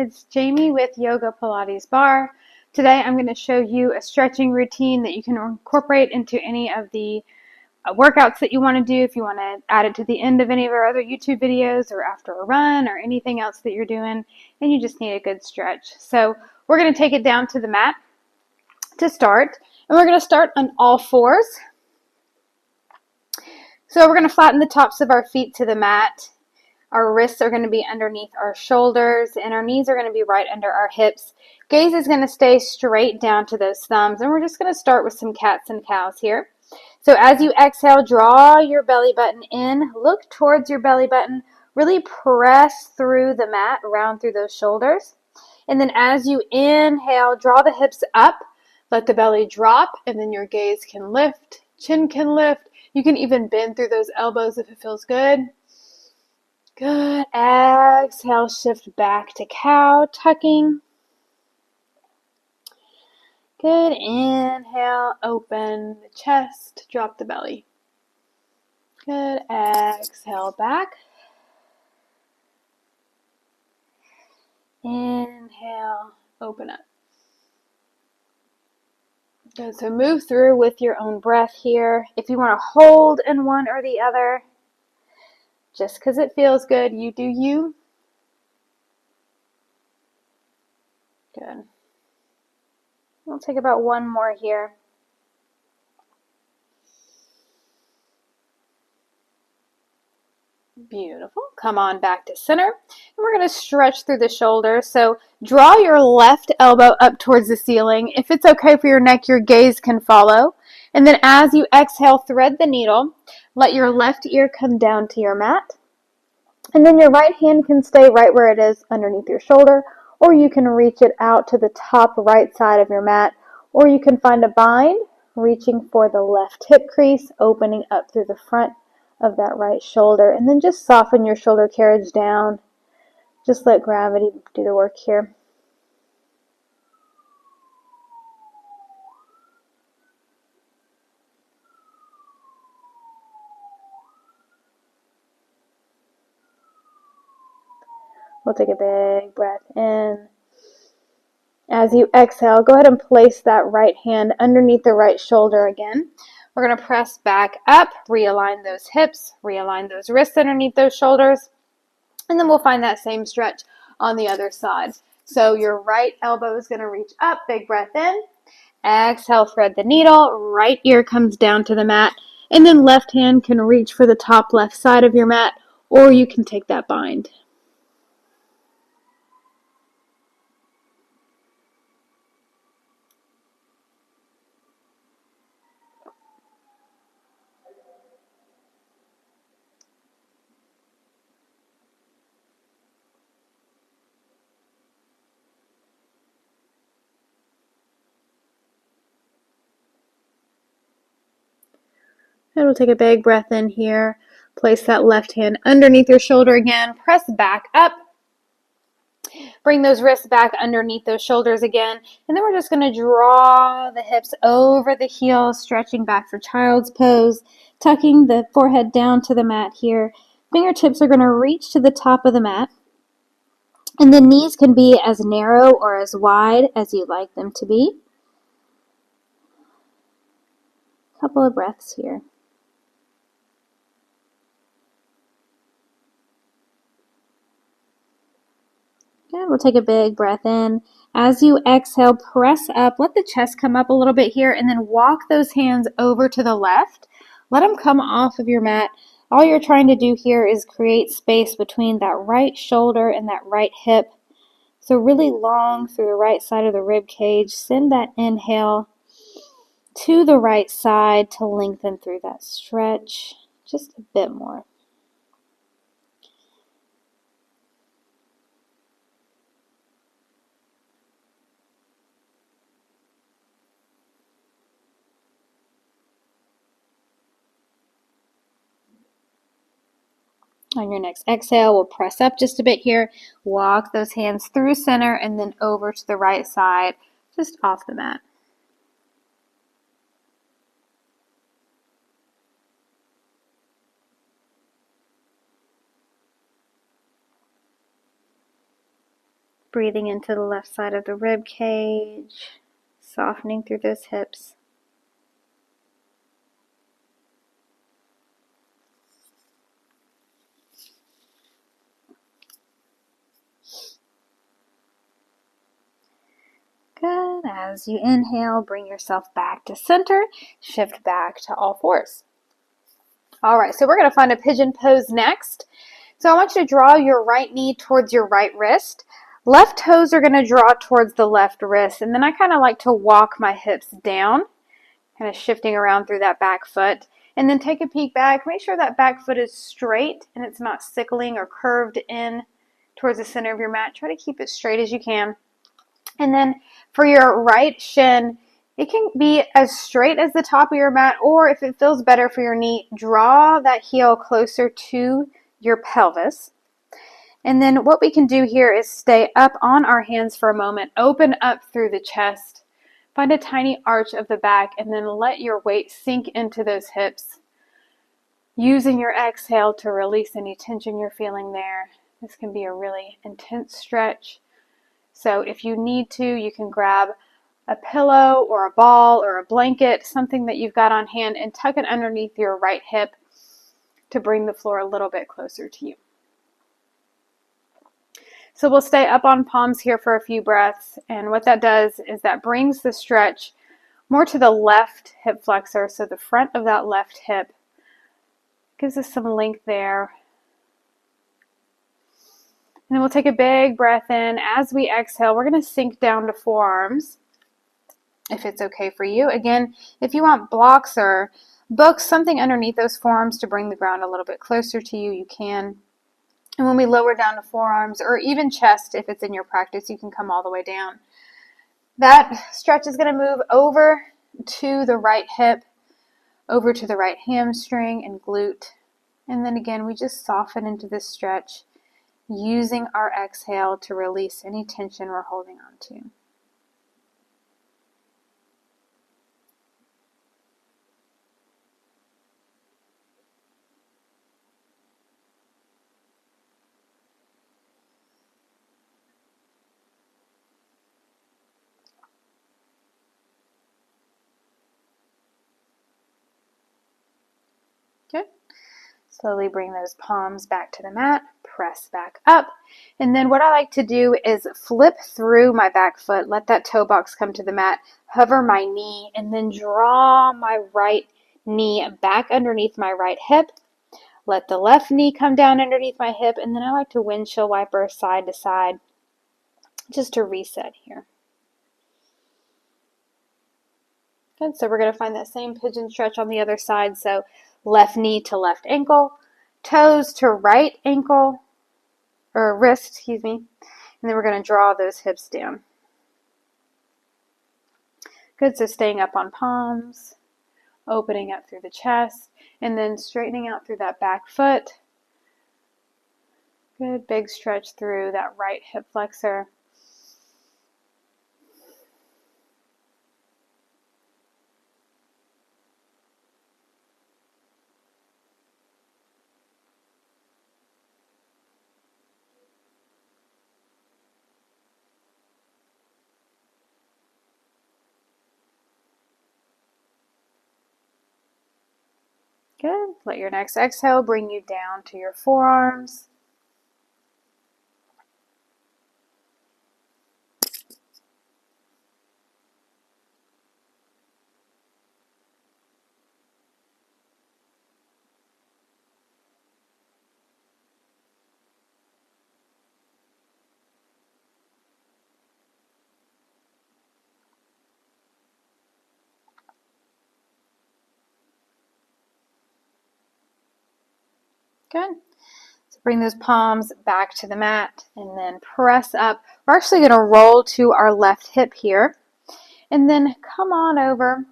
it's Jamie with Yoga Pilates Barre. Today I'm going to show you a stretching routine that you can incorporate into any of the workouts that you want to do. If you want to add it to the end of any of our other YouTube videos or after a run or anything else that you're doing, and you just need a good stretch. So we're going to take it down to the mat to start, and we're going to start on all fours. So we're going to flatten the tops of our feet to the mat. Our wrists are going to be underneath our shoulders, and our knees are going to be right under our hips. Gaze is going to stay straight down to those thumbs, and we're just going to start with some cats and cows here. So as you exhale, draw your belly button in, look towards your belly button, really press through the mat, round through those shoulders. And then as you inhale, draw the hips up, let the belly drop, and then your gaze can lift, chin can lift. You can even bend through those elbows if it feels good. Good. Exhale, shift back to cow, tucking. Good. Inhale, open the chest, drop the belly. Good. Exhale, back. Inhale, open up. Good. So move through with your own breath here. If you want to hold in one or the other, just because it feels good, you do you. Good. We'll take about one more here. Beautiful. Come on back to center. And we're going to stretch through the shoulders. So draw your left elbow up towards the ceiling. If it's okay for your neck, your gaze can follow. And then as you exhale, thread the needle. Let your left ear come down to your mat. And then your right hand can stay right where it is underneath your shoulder, or you can reach it out to the top right side of your mat, or you can find a bind, reaching for the left hip crease, opening up through the front of that right shoulder, and then just soften your shoulder carriage down. Just let gravity do the work here. We'll take a big breath in. As you exhale, go ahead and place that right hand underneath the right shoulder again. We're going to press back up, realign those hips, realign those wrists underneath those shoulders, and then we'll find that same stretch on the other side. So your right elbow is going to reach up, big breath in. Exhale, thread the needle, right ear comes down to the mat, and then left hand can reach for the top left side of your mat, or you can take that bind. And we'll take a big breath in here. Place that left hand underneath your shoulder again. Press back up. Bring those wrists back underneath those shoulders again. And then we're just going to draw the hips over the heels, stretching back for child's pose, tucking the forehead down to the mat here. Fingertips are going to reach to the top of the mat. And the knees can be as narrow or as wide as you'd like them to be. A couple of breaths here. Good. We'll take a big breath in. As you exhale, press up. Let the chest come up a little bit here, and then walk those hands over to the left. Let them come off of your mat. All you're trying to do here is create space between that right shoulder and that right hip. So really long through the right side of the rib cage. Send that inhale to the right side to lengthen through that stretch just a bit more. On your next exhale, we'll press up just a bit here, walk those hands through center, and then over to the right side, just off the mat. Breathing into the left side of the rib cage, softening through those hips. Good. As you inhale, bring yourself back to center. Shift back to all fours. All right, so we're going to find a pigeon pose next. So I want you to draw your right knee towards your right wrist. Left toes are going to draw towards the left wrist. And then I kind of like to walk my hips down, kind of shifting around through that back foot. And then take a peek back. Make sure that back foot is straight and it's not sickling or curved in towards the center of your mat. Try to keep it straight as you can. And then for your right shin, it can be as straight as the top of your mat, or if it feels better for your knee, draw that heel closer to your pelvis. And then what we can do here is stay up on our hands for a moment, open up through the chest, find a tiny arch of the back, and then let your weight sink into those hips. Using your exhale to release any tension you're feeling there. This can be a really intense stretch. So if you need to, you can grab a pillow or a ball or a blanket, something that you've got on hand, and tuck it underneath your right hip to bring the floor a little bit closer to you. So we'll stay up on palms here for a few breaths, and what that does is that brings the stretch more to the left hip flexor, so the front of that left hip gives us some length there. And then we'll take a big breath in. As we exhale, we're going to sink down to forearms, if it's okay for you. Again, if you want blocks or books, something underneath those forearms to bring the ground a little bit closer to you, you can. And when we lower down to forearms, or even chest, if it's in your practice, you can come all the way down. That stretch is going to move over to the right hip, over to the right hamstring and glute. And then again, we just soften into this stretch, using our exhale to release any tension we're holding on to. Good. Slowly bring those palms back to the mat, press back up. And then what I like to do is flip through my back foot, let that toe box come to the mat, hover my knee, and then draw my right knee back underneath my right hip. Let the left knee come down underneath my hip, and then I like to windshield wiper side to side just to reset here. Good, so we're going to find that same pigeon stretch on the other side. So left knee to left ankle, toes to right ankle, or wrist, excuse me. And then we're going to draw those hips down. Good, so staying up on palms, opening up through the chest, and then straightening out through that back foot. Good, big stretch through that right hip flexor. Good. Let your next exhale bring you down to your forearms. Good. So bring those palms back to the mat and then press up. We're actually going to roll to our left hip here and then come on over.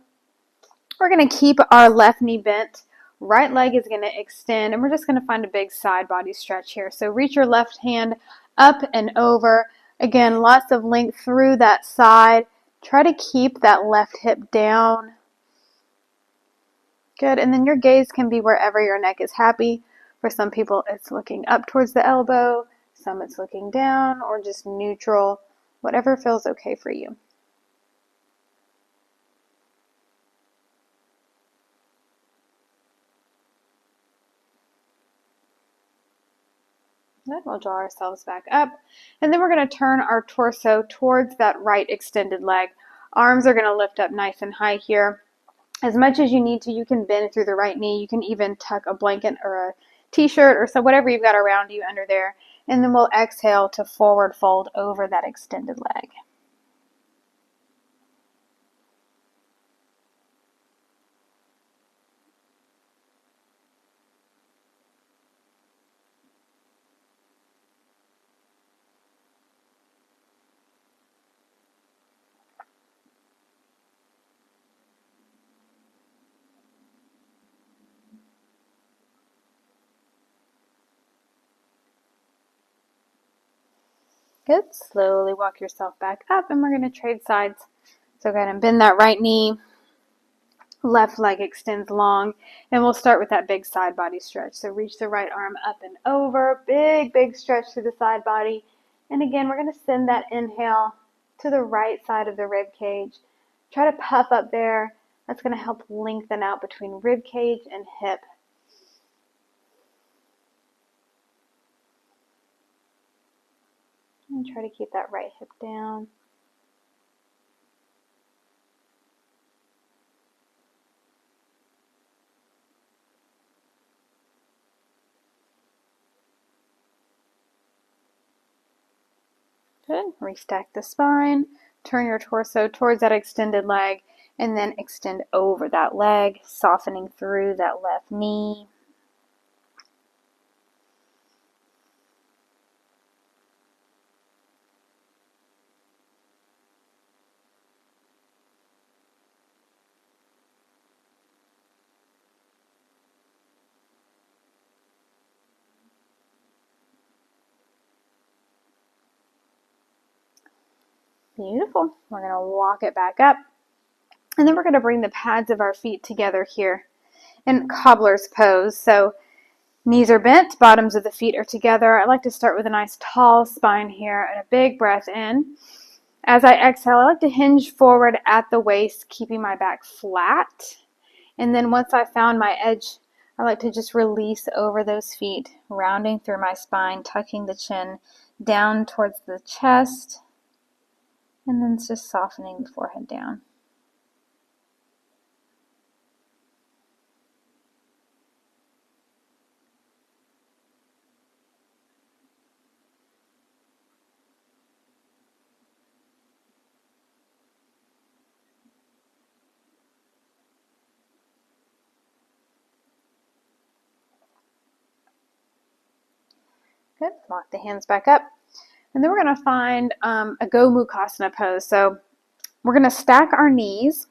We're going to keep our left knee bent. Right leg is going to extend, and we're just going to find a big side body stretch here. So reach your left hand up and over. Again, lots of length through that side. Try to keep that left hip down. Good, and then your gaze can be wherever your neck is happy. For some people, it's looking up towards the elbow. Some it's looking down or just neutral, whatever feels okay for you. Then we'll draw ourselves back up, and then we're going to turn our torso towards that right extended leg. Arms are going to lift up nice and high here. As much as you need to, you can bend through the right knee. You can even tuck a blanket or a t-shirt or so whatever you've got around you under there. And then we'll exhale to forward fold over that extended leg. Good. Slowly walk yourself back up, and we're going to trade sides. So go ahead and bend that right knee. Left leg extends long, and we'll start with that big side body stretch. So reach the right arm up and over. Big, big stretch through the side body. And again, we're going to send that inhale to the right side of the rib cage. Try to puff up there. That's going to help lengthen out between rib cage and hip. And try to keep that right hip down. Good. Restack the spine. Turn your torso towards that extended leg, and then extend over that leg, softening through that left knee. Beautiful. We're going to walk it back up. And then we're going to bring the pads of our feet together here in cobbler's pose. So knees are bent, bottoms of the feet are together. I like to start with a nice tall spine here and a big breath in. As I exhale, I like to hinge forward at the waist, keeping my back flat. And then once I found my edge, I like to just release over those feet, rounding through my spine, tucking the chin down towards the chest. And then just softening the forehead down. Good. Lock the hands back up. And then we're going to find a Gomukhasana pose. So we're going to stack our knees,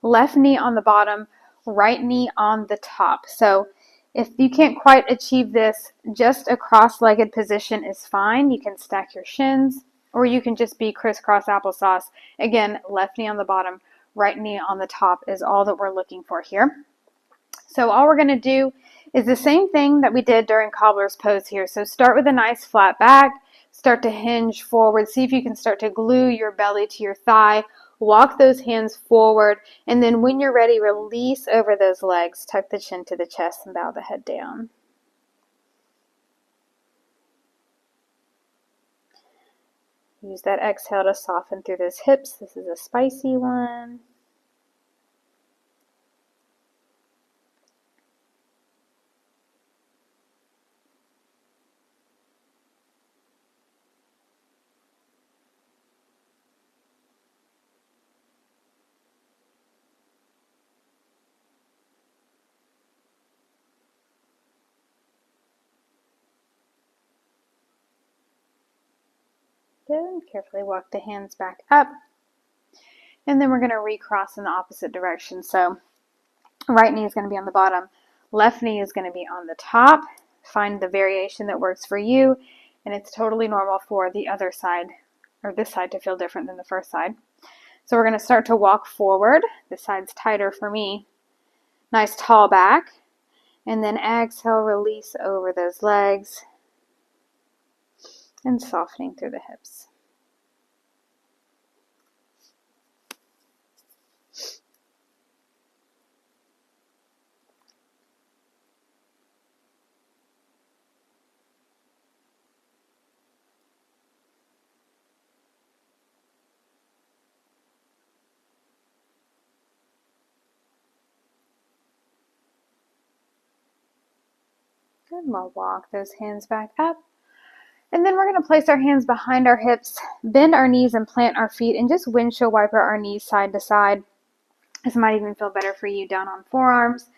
left knee on the bottom, right knee on the top. So if you can't quite achieve this, just a cross-legged position is fine. You can stack your shins, or you can just be crisscross applesauce. Again, left knee on the bottom, right knee on the top is all that we're looking for here. So all we're going to do is the same thing that we did during cobbler's pose here. So start with a nice flat back, start to hinge forward. See if you can start to glue your belly to your thigh. Walk those hands forward, and then when you're ready, release over those legs. Tuck the chin to the chest and bow the head down. Use that exhale to soften through those hips. This is a spicy one. Good. Carefully walk the hands back up. And then we're going to recross in the opposite direction. So right knee is going to be on the bottom. Left knee is going to be on the top. Find the variation that works for you. And it's totally normal for the other side, or this side, to feel different than the first side. So we're going to start to walk forward. This side's tighter for me. Nice tall back. And then exhale, release over those legs. and softening through the hips. Good. We'll walk those hands back up. And then we're going to place our hands behind our hips, bend our knees and plant our feet, and just windshield wiper our knees side to side. This might even feel better for you down on forearms.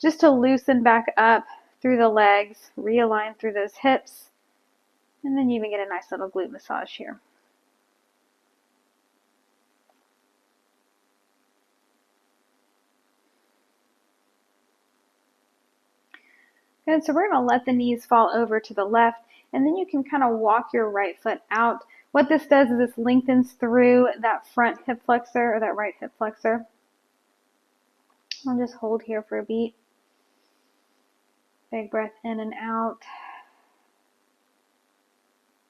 Just to loosen back up through the legs, realign through those hips, and then you even get a nice little glute massage here. Good, so we're going to let the knees fall over to the left, and then you can kind of walk your right foot out. What this does is this lengthens through that front hip flexor or that right hip flexor. I'll just hold here for a beat. Big breath in and out.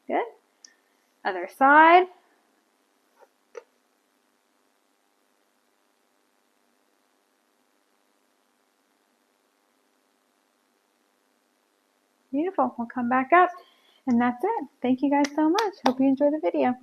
Good. Other side. Beautiful. We'll come back up. And that's it. Thank you guys so much. Hope you enjoy the video.